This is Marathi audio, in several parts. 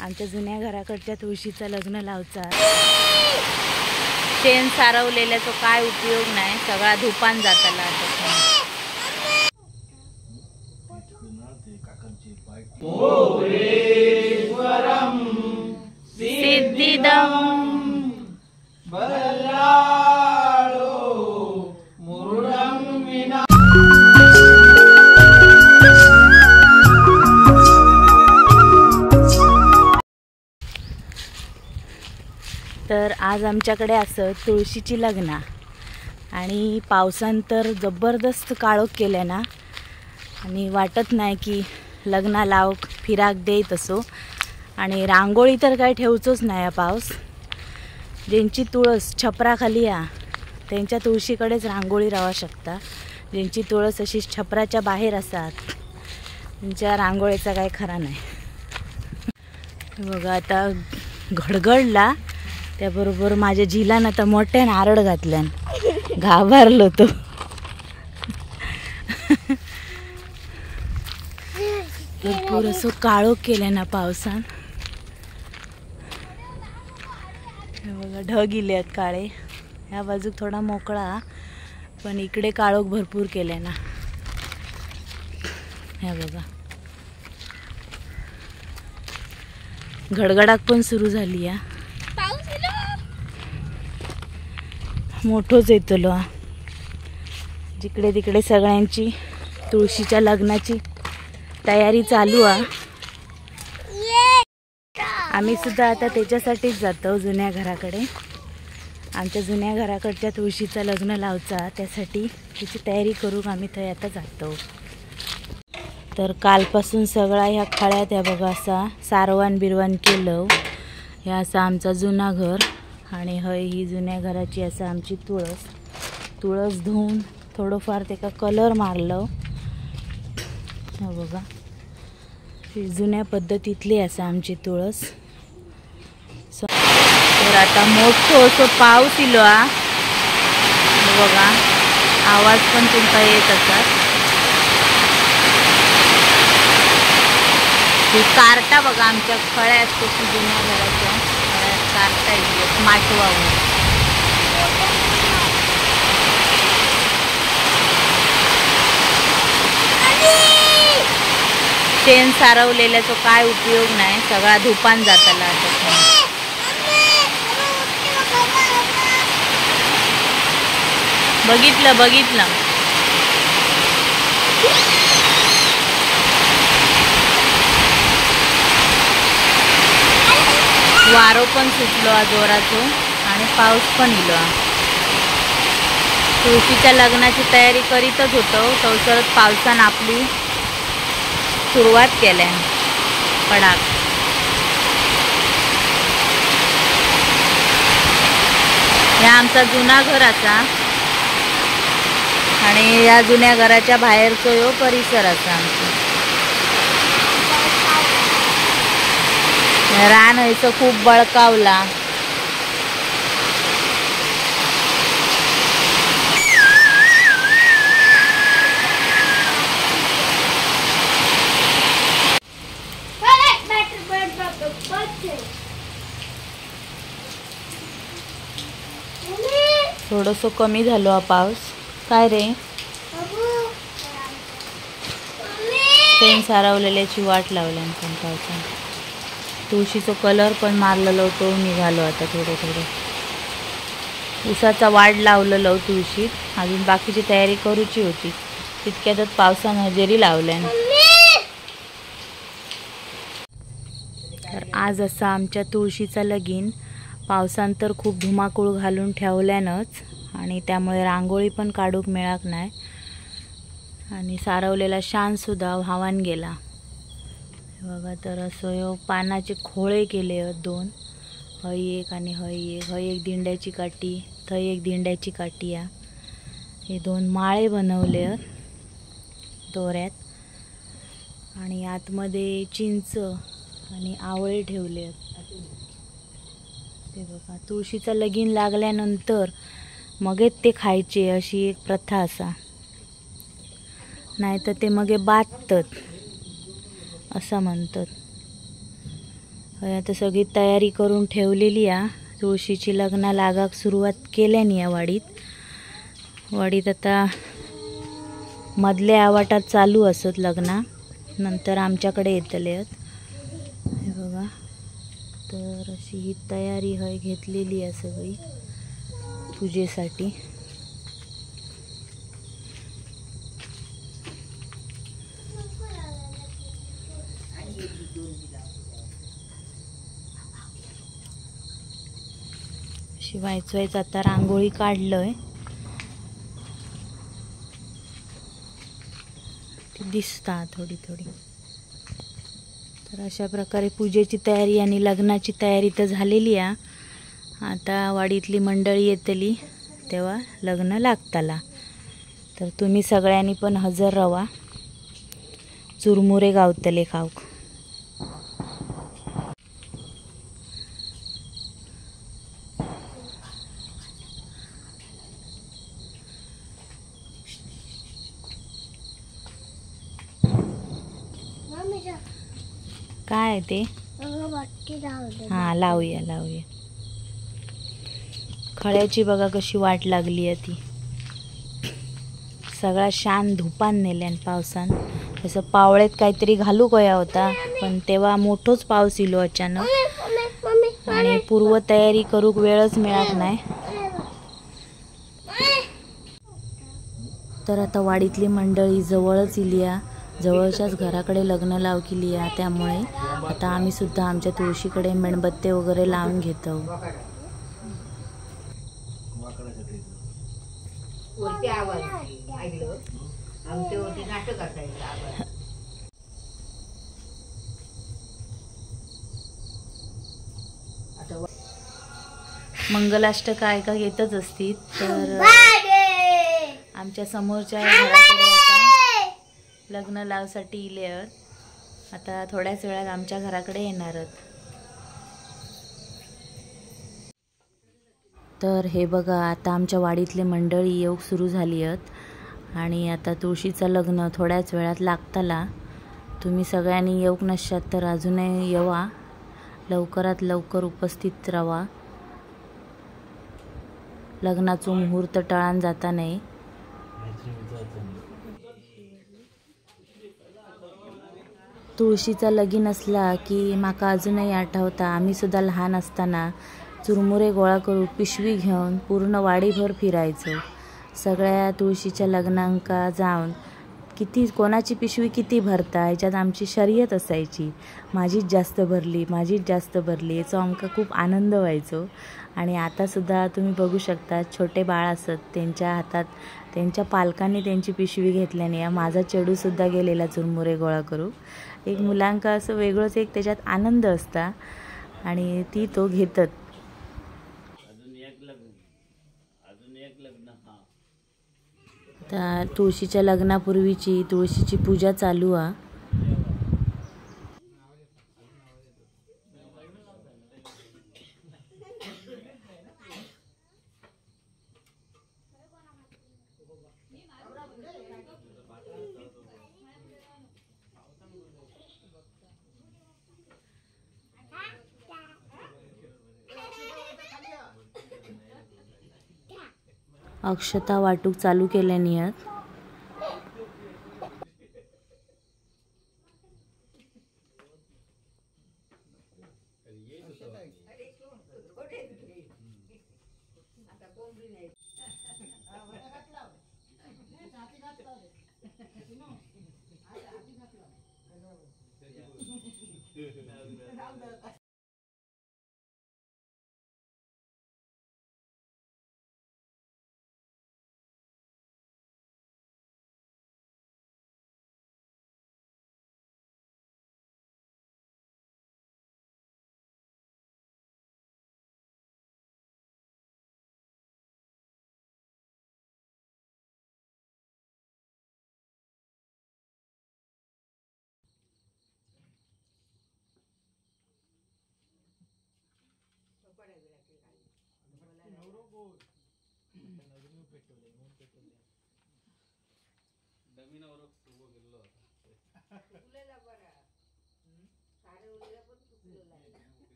आमच्या जुन्या घराकडच्या तुळशीचं लग्न लावचा। शेण सारवलेल्याचा काय उपयोग नाही, सगळा धुपान जाताला आता। सिद्धिदम तर आज आमच्याकडे असं तुळशीची लग्न आणि पावसान तर जबरदस्त काळोख केले ना, आणि वाटत नाही की लग्न लाव फिराक देत असो। आणि रांगोळी तर काय ठेवचोच नाही पाऊस। ज्यांची तुळस छपराखाली आ त्यांच्या तुळशीकडेच रांगोळी राहू शकता। ज्यांची तुळस अशी छपराच्या बाहेर असतात त्यांच्या रांगोळीचा काय खरा नाही। बघा आता घडघडला त्याबरोबर माझ्या झिलान आता मोठ्यान आरड घातल्यान, घाबरलो तो। भरपूर असं काळोख केलं ना पावसान। बघा ढग इले आहेत काळे, ह्या बाजू थोडा मोकळा पण इकडे काळोख भरपूर केले ना। ह्या बघा घडघडाक पण सुरू झाली या, मोठोच येतलो। जिकडे तिकडे सगळ्यांची तुळशीच्या लग्नाची तयारी चालू आहे। आम्ही सुद्धा आता त्याच्यासाठीच जातो जुन्या घराकडे। आमच्या जुन्या घराकडच्या तुळशीचं लग्न लावचा, त्यासाठी त्याची तयारी करून आम्ही थंय आता जातो। तर कालपासून सगळा ह्या खळ्यात या बघा असा सारवान बिरवान केलं। ह्या असा आमचा जुना घर आणि हय ही जुन्या घराची असा आमची तुळस। तुळस धुवून थोडंफार त्याका कलर मारलं। हा बघा ही जुन्या पद्धतीतली असा आमची तुळस। तर आता मोठो असो पाऊस इलो आ, बघा आवाज पण तुमका येत असतात। ही कार्टा बघा आमच्या खळ्यात कशी जुन्या घराच्या खळ्यात कार्टा येते माटवावर। शेण सारवलेल्याचा काय उपयोग नाही, सगळा धुपान जाताला आता। बघितलं बघितलं वारो पण सुटलो आ जोराचो आणि पाऊस पण इलो आ। तुळशीच्या लग्नाची तयारी करीतच होतो तवसरच पावसान आपली सुरुवात केल्या पडाक। ह्या आमचा जुना घर असा आणि या जुन्या घराच्या बाहेरचो ह्यो परिसर असा आमचा। रान हयसो खूप बळकावला। थोडंसं कमी झालो हा पाऊस। काय रे शेण सारवलेल्याची वाट लावल्या पण पावसान। तुळशीचा कलर पण मारलेलो तो निघालो आता थोडं थोडं। उसाचा वाढ लावलेलो तुळशीत, अजून बाकीची तयारी करूची होती तितक्यातच पावसान हजेरी लावल्यान। तर आज असा आमच्या तुळशीचा लगीन पावसान तर खूप धुमाकूळ घालून ठेवल्यानच आणि त्यामुळे रांगोळी पण काढूक मिळाक नाही आणि सारवलेला शान सुद्धा व्हावान गेला। बघा तर असं पानाचे खोळे केले आहेत दोन, हय एक आणि हय एक। हय एक दिंड्याची काठी, थय एक दिंड्याची काठी आ। हे दोन माळे बनवले आहेत दोऱ्यात आणि आतमध्ये चिंच आणि आवळे ठेवले आहेत। ते बघा तुळशीचं लगीन लागल्यानंतर मगेच ते खायचे अशी एक प्रथा असा, नाहीतर ते मगे बाततात असं म्हणतात। आता सगळी तयारी करून ठेवलेली आहे. तुळशीची लग्न लागाक सुरुवात केल्यानी या वाडीत आता मधल्या आवाटात चालू असत लग्न, नंतर आमच्याकडे येतले आहेत. हे बघा, तर अशी ही तयारी हय घेतलेली आहे सगळी पूजेसाठी. शिवायच आता रांगोळी काढलंय, ती दिसता थोडी थोडी. तर अशा प्रकारे पूजेची तयारी आणि लग्नाची तयारी तर झालेली आहे. आता वाडीतली मंडळी येतली तेव्हा लग्न लागताला. तर तुम्ही सगळ्यांनी पण हजर रवा, चुरमुरे गावतले खाऊक. काय ते? हा, लावूया. खळ्याची बघा कशी वाट लागली आहे ती. सगळा शान धुपान नेल्यान पावसान. तसं पावळेत काहीतरी घालू गया होता, पण तेव्हा मोठोच पाऊस इलो अचानक आणि पूर्व तयारी करूक वेळच मिळत नाही. तर आता वाडीतली मंडळी जवळच इली आहे, जवळच्याच घराकडे लग्न लावलेली आहे. त्यामुळे आता आम्ही सुद्धा आमच्या तुळशीकडे मेणबत्ते वगैरे लावून घेतो. मंगलाष्टक ऐका येतच असतील. तर आमच्या समोरच्या घराकडे आता लग्न लावसाठी इले आहेत. आता थोड्याच वेळात आमच्या घराकडे येणार आहेत. तर हे बघा, आता आमच्या वाडीतले मंडळी येऊक सुरू झाली आहेत आणि आता तुळशीचं लग्न थोड्याच वेळात लागताला. तुम्ही सगळ्यांनी येऊक नशात तर अजूनही येवा, लवकरात लवकर उपस्थित राहा. लग्नाचा मुहूर्त टळान जाता नाही. तुळशीचा लगीन असला की माका अजूनही आठवता, आम्ही सुद्धा लहान असताना चुरमुरे गोळा करून पिशवी घेऊन पूर्ण वाडीभर फिरायचो. सगळ्या तुळशीच्या लग्नांका जाऊन किती कोणाची पिशवी किती भरता ह्याच्यात आमची शर्यत असायची. माझीच जास्त भरली याचा आमका खूप आनंद व्हायचो. आणि आता सुद्धा तुम्ही बघू शकता, छोटे बाळ असत त्यांच्या हातात त्यांच्या पालकांनी त्यांची पिशवी घेतल्याने माझा चेडू सुद्धा गेलेला चुरमुरे गोळा करू. एक मुलांका असं वेगळंच एक त्याच्यात आनंद असता आणि ती तो घेतात. तर तुळशीच्या लग्नापूर्वीची तुळशीची पूजा चालू आहे. अक्षता वाटूक चालू केल्यानी आहेत.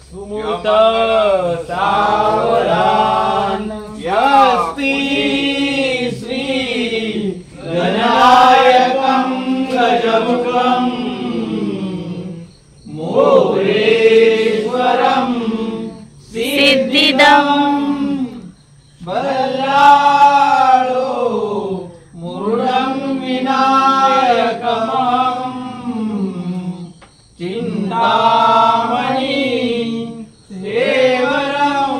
सुमुत सावधान यस्ति श्री गणायकं गजमुखं मोरेश्वरं सिद्धिदं बल्लाळो मुरुडं विनायकमं चिन्तामणि देवरं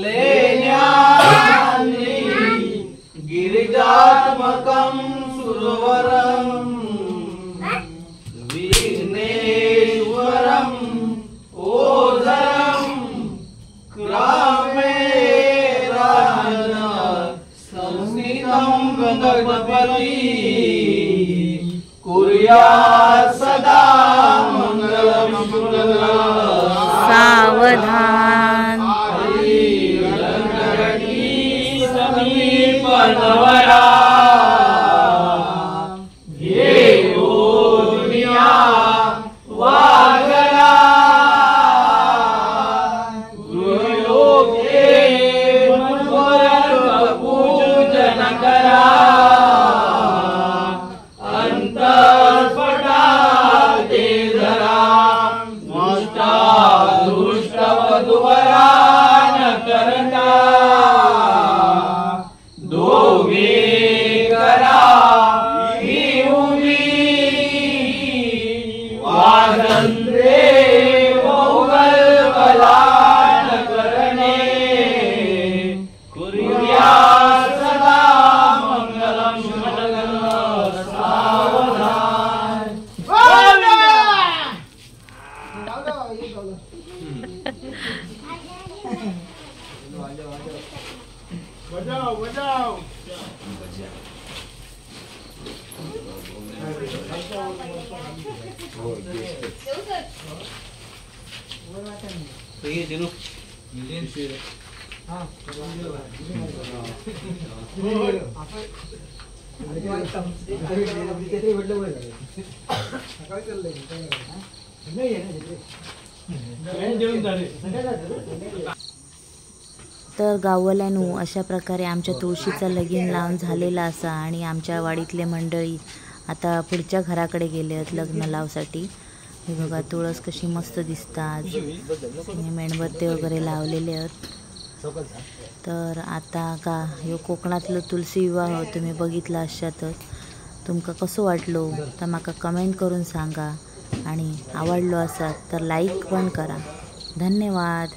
लेण्याद्रि गिरिजात्मकं सुरवरं विघ्नेश्वरं ओझरं क्रामे संस्थितं गणपति कुर्यात् सदा मंगलम सावधान समीपनवरा ये ओ दुनिया वागला गृहलोके मनोरथ पूजन करा दुष्टवधुवरान करता दोघे करा ही उभी वादंद्रे बहुगल कलान करणे कुर्यात् सदा मंगलम मंगलम सावधान बजाओ बजाओ ये दिनो मिलियन शेर हां तर गाववाल्यांनो अशा प्रकारे आमच्या तुळशीचं लगीन लावून झालेलं असा आणि आमच्या वाडीतले मंडळी आता पुढच्या घराकडे गेले आहेत लग्न लावसाठी. हे बघा तुळस कशी मस्त दिसतात, मेणबत्ती वगैरे लावलेले आहेत. तर आता का ह्यो कोकणातलं तुलसी विवाह तुम्ही बघितला आसातच. तुमका कसं वाटलो तर माका कमेंट करून सांगा आणि आवडलो असात तर लाईक पण करा. धन्यवाद.